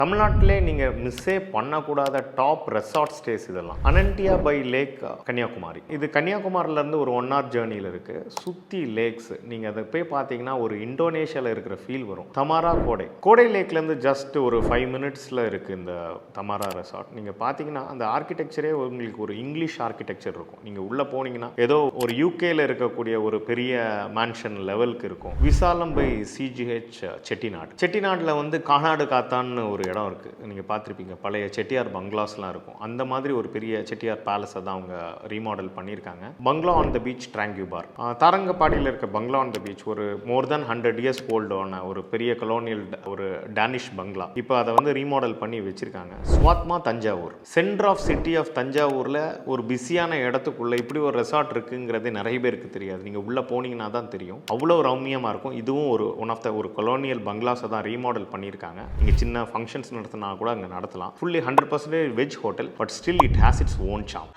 தமிழ்நாட்டிலே நீங்கள் மிஸ்ஸே பண்ணக்கூடாத top resort stay இதெல்லாம். அனன்டியா பை லேக் கன்னியாகுமரி. இது கன்னியாகுமரியிலேருந்து ஒரு 1 hour ஜேர்னியில் இருக்குது. சுற்றி லேக்ஸ். நீங்கள் அதை போய் பார்த்தீங்கன்னா ஒரு இந்தோனேஷியாவில் இருக்கிற ஃபீல் வரும். தமாரா கோடை லேக்லேருந்து ஜஸ்ட் ஒரு 5 minutesல இருக்குது இந்த தமாரா ரெசார்ட். நீங்கள் பார்த்தீங்கன்னா அந்த ஆர்கிடெக்சரே உங்களுக்கு ஒரு இங்கிலீஷ் ஆர்கிடெக்சர் இருக்கும். நீங்கள் உள்ளே போனீங்கன்னா ஏதோ ஒரு யூகேல இருக்கக்கூடிய ஒரு பெரிய மேன்ஷன் லெவலுக்கு இருக்கும். விசாலம் பை சிஜிஹெச் செட்டிநாடில் வந்து கானாடு காத்தான்னு ஒரு இடம் இருக்குது. நீங்கள் பார்த்துருப்பீங்க, பழைய செட்டியார் பங்களாஸ்லாம் இருக்கும். அந்த மாதிரி ஒரு பெரிய செட்டியார் பேலஸை தான் அவங்க ரீமாடல் பண்ணியிருக்காங்க. பங்களா ஆன் த பீச் ட்ராங்கியூபார். தாரங்கப்பாடியில் இருக்க பங்களா ஆன் த பீச் ஒரு மோர் தென் 100 years ஓல்டான ஒரு பெரிய கலோனியல் ஒரு டேனிஷ் பங்களா. இப்போ அதை வந்து ரீமாடல் பண்ணி வச்சுருக்காங்க. Swathma Thanjavur. Centre of city of தஞ்சாவூரில் ஒரு பிஸியான இடத்துக்குள்ளே இப்படி ஒரு ரெசார்ட் இருக்குங்கிறது நிறைய பேருக்கு தெரியாது. நீங்கள் உள்ளே போனீங்கன்னா தான் தெரியும். அவ்வளோ ரம்மியமாக இருக்கும். இதுவும் ஒன் ஆஃப் த ஒரு கலோனியல் பங்களாஸை தான் ரீமாடல் பண்ணியிருக்காங்க. இங்கே சின்ன ஃபங்க்ஷன்ஸ் நடத்தினா கூட அங்கே நடத்தலாம். Fully 100% veg hotel, but still it has its own charm.